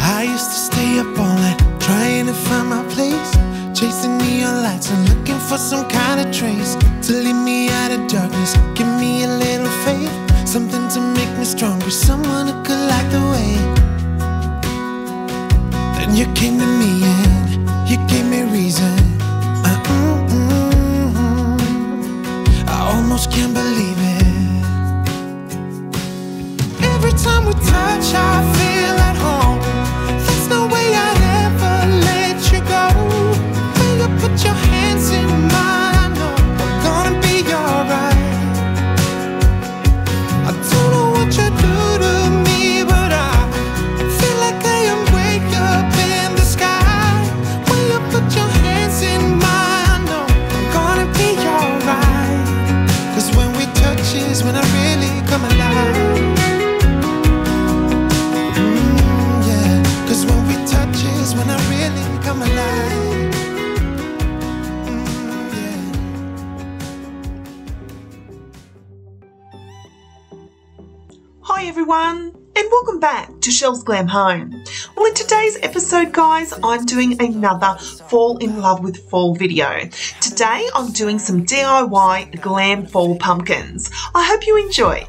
I used to stay up all night trying to find my place, chasing neon lights and looking for some kind of trace to lead me out of darkness. Give me a little faith, something to make me stronger, someone who could light the way. Then you came to me and you gave me reason. I almost can't believe it. Every time we touch, I feel at home. There's no way I'd ever let you go. When you put your hands in mine, I know I'm gonna be alright. I don't know what you do to me, but I feel like I am way up in the sky. When you put your hands in mine, I know I'm gonna be alright. 'Cause when we touch is when I really come alive. When I really come alive. Hi everyone, and welcome back to Chelle's Glam Home. Well, in today's episode, guys, I'm doing another Fall in Love with Fall video. Today, I'm doing some DIY glam fall pumpkins. I hope you enjoy.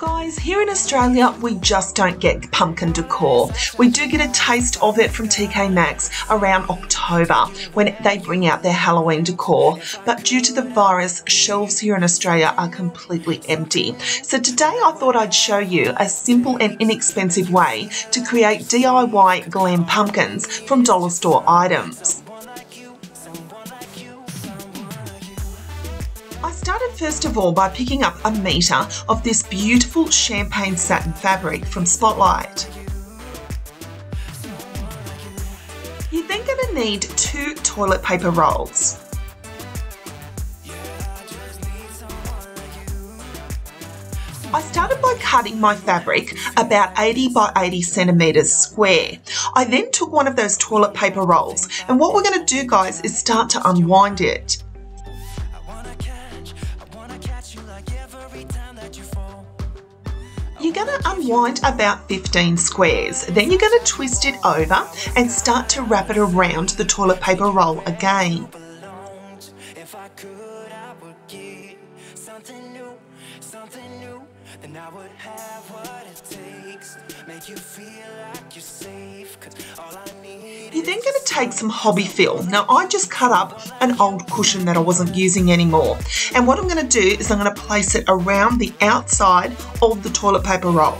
Guys, here in Australia, we just don't get pumpkin decor. We do get a taste of it from TK Maxx around October when they bring out their Halloween decor. But due to the virus, shelves here in Australia are completely empty. So today I thought I'd show you a simple and inexpensive way to create DIY glam pumpkins from dollar store items. I started first of all by picking up a metre of this beautiful champagne satin fabric from Spotlight. You're then going to need 2 toilet paper rolls. I started by cutting my fabric about 80 by 80 centimetres square. I then took one of those toilet paper rolls, and what we're going to do, guys, is start to unwind it. You're going to unwind about 15 squares, then you're going to twist it over and start to wrap it around the toilet paper roll again. You're then going to take some hobby fill. Now I just cut up an old cushion that I wasn't using anymore, and what I'm going to do is I'm going to place it around the outside of the toilet paper roll.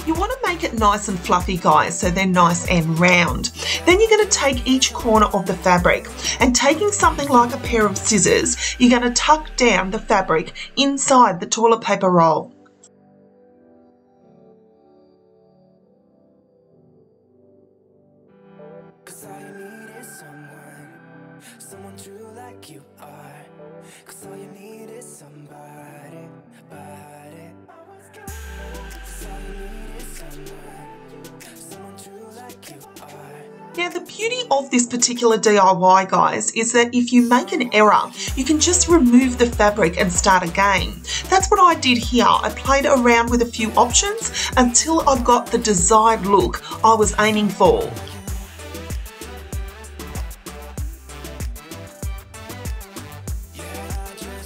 You want to make it nice and fluffy, guys, so they're nice and round. Then you're going to take each corner of the fabric and, taking something like a pair of scissors, you're going to tuck down the fabric inside the toilet paper roll. Now, the beauty of this particular DIY, guys, is that if you make an error, you can just remove the fabric and start again. That's what I did here. I played around with a few options until I got the desired look I was aiming for.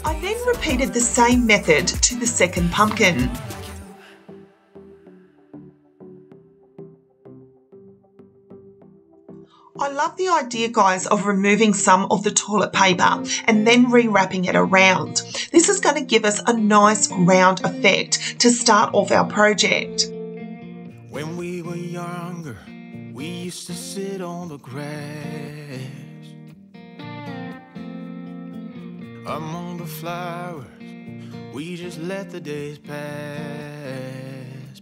I then repeated the same method to the second pumpkin. I love the idea, guys, of removing some of the toilet paper and then rewrapping it around. This is going to give us a nice round effect to start off our project. When we were younger, we used to sit on the grass among the flowers. We just let the days pass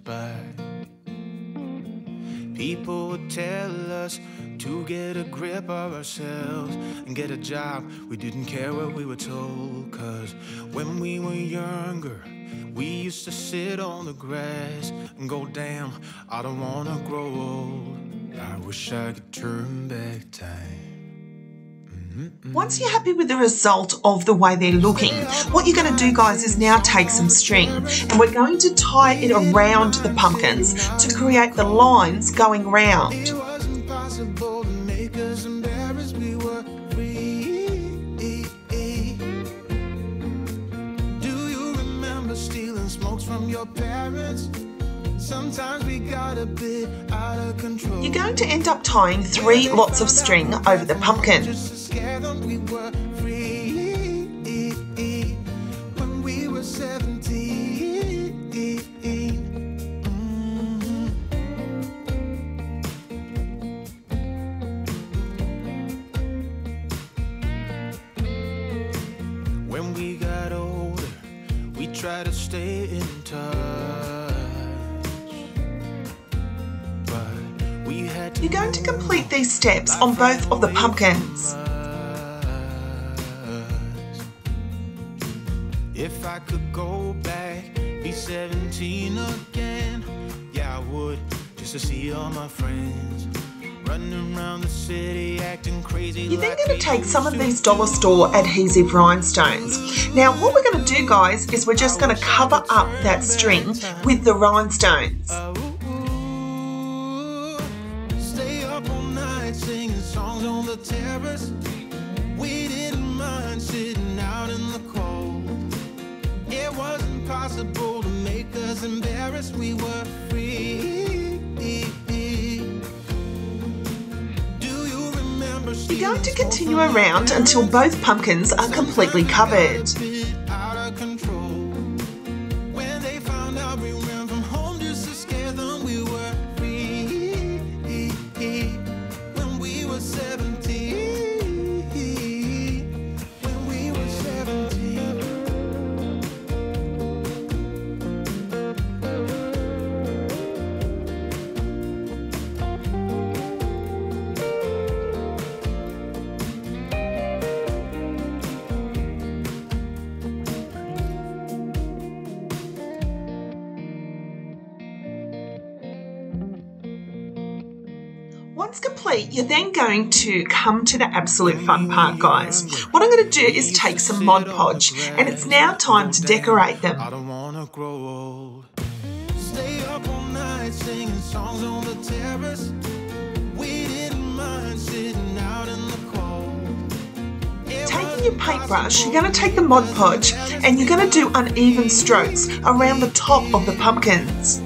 by. People would tell us to get a grip of ourselves and get a job. We didn't care what we were told, 'cause when we were younger, we used to sit on the grass and go, damn, I don't wanna grow old. I wish I could turn back time. Once you're happy with the result of the way they're looking, what you're going to do, guys, is now take some string and we're going to tie it around the pumpkins to create the lines going round. It wasn't possible to make us embarrassed, we were free. Do you remember stealing smokes from your parents? Sometimes we got a bit out of control. You're going to end up tying 3 lots of string over the pumpkin. Just to scare them, we were free when we were 17. When we got older, we tried to stay in touch. You're going to complete these steps on both of the pumpkins. If I could go back, be 17 again, yeah, I would, just to see all my friends running around the city acting crazy. You're then going to take some of these dollar store adhesive rhinestones. Now what we're going to do, guys, is we're just going to cover up that string with the rhinestones. Singing songs on the terrace, we didn't mind sitting out in the cold. It wasn't possible to make us embarrassed, we were free. Do you remember? You're going to continue around until both pumpkins are completely covered. Out of control. When they found out we ran from home just to scare them, we were free. 17, when we were 17. Once complete, you're then going to come to the absolute fun part, guys. What I'm going to do is take some Mod Podge, and it's now time to decorate them. I don't wanna grow old. Stay up all night singing songs on the terrace. We didn't mind sitting out in the cold. Taking your paintbrush, you're going to take the Mod Podge and you're going to do uneven strokes around the top of the pumpkins.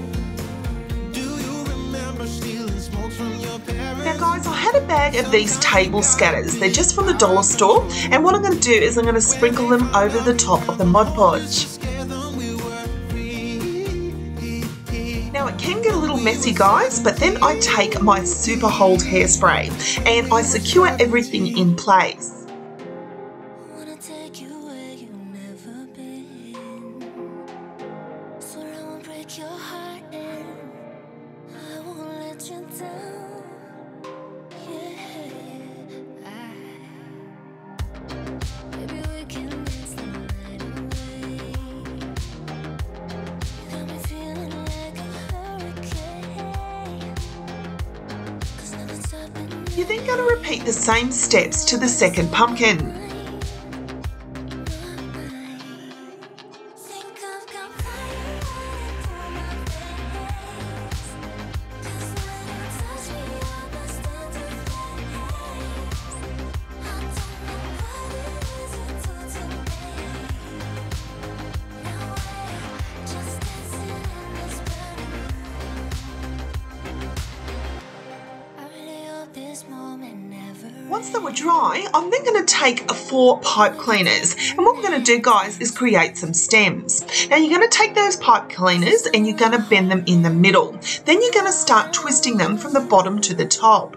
Now guys, I had a bag of these table scatters. They're just from the dollar store, and what I'm going to do is I'm going to sprinkle them over the top of the Mod Podge. Now it can get a little messy, guys, but then I take my Super Hold hairspray and I secure everything in place. You're then going to repeat the same steps to the second pumpkin. Once they were dry, I'm then going to take 4 pipe cleaners, and what we're going to do, guys, is create some stems. Now you're going to take those pipe cleaners and you're going to bend them in the middle. Then you're going to start twisting them from the bottom to the top.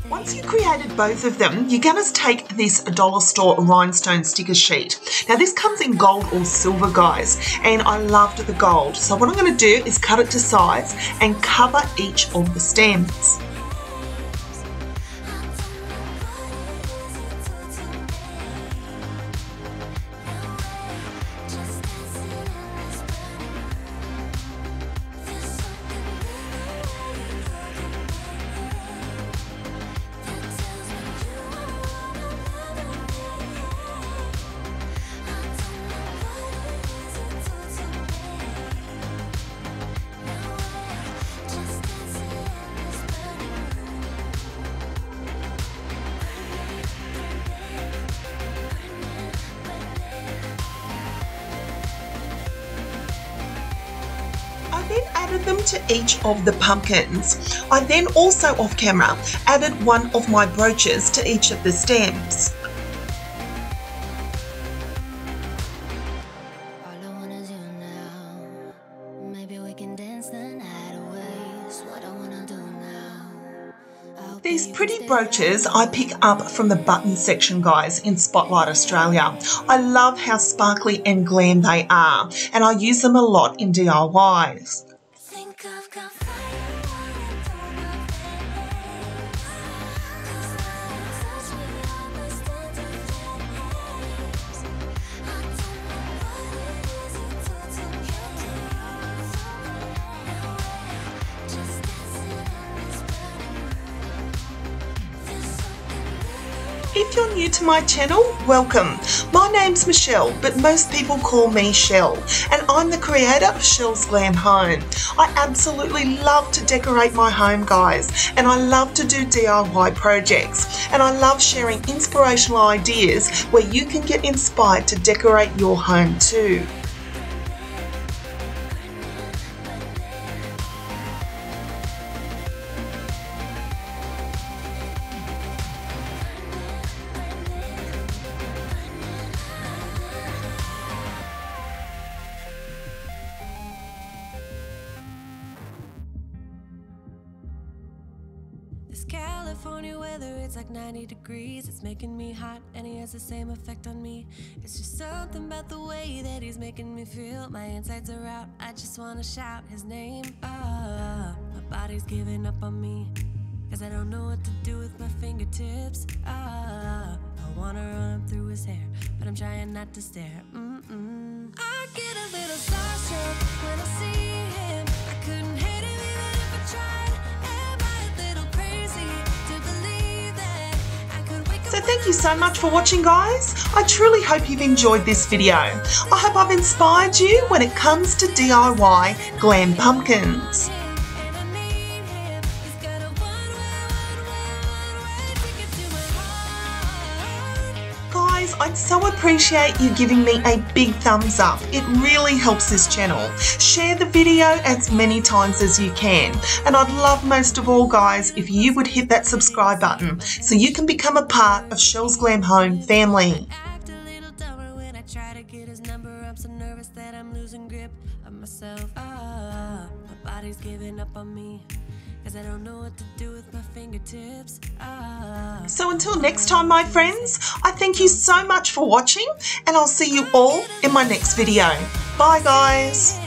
Once you've created both of them, you're going to take this dollar store rhinestone sticker sheet. Now this comes in gold or silver, guys, and I loved the gold. So what I'm going to do is cut it to size and cover each of the stems. added them to each of the pumpkins. I then also off camera added one of my brooches to each of the stems. These pretty brooches I pick up from the button section, guys, in Spotlight Australia. I love how sparkly and glam they are, and I use them a lot in DIYs. If you're new to my channel, welcome. My name's Michelle, but most people call me Chelle, and I'm the creator of Chelle's Glam Home. I absolutely love to decorate my home, guys, and I love to do DIY projects, and I love sharing inspirational ideas where you can get inspired to decorate your home too. This California weather, it's like 90 degrees. It's making me hot and he has the same effect on me. It's just something about the way that he's making me feel. My insides are out, I just wanna shout his name. My body's giving up on me, cause I don't know what to do with my fingertips. I wanna run up through his hair, but I'm trying not to stare. I get a little starstruck when I see him. I couldn't hate him even if I tried. So thank you so much for watching, guys. I truly hope you've enjoyed this video. I hope I've inspired you when it comes to DIY glam pumpkins. Guys, I'd so appreciate you giving me a big thumbs up. It really helps this channel. Share the video as many times as you can. And I'd love most of all, guys, if you would hit that subscribe button so you can become a part of Chelle's Glam Home family. My body's giving up on me, cause I don't know what to do with my fingertips. So until next time, my friends, I thank you so much for watching, and I'll see you all in my next video. Bye, guys.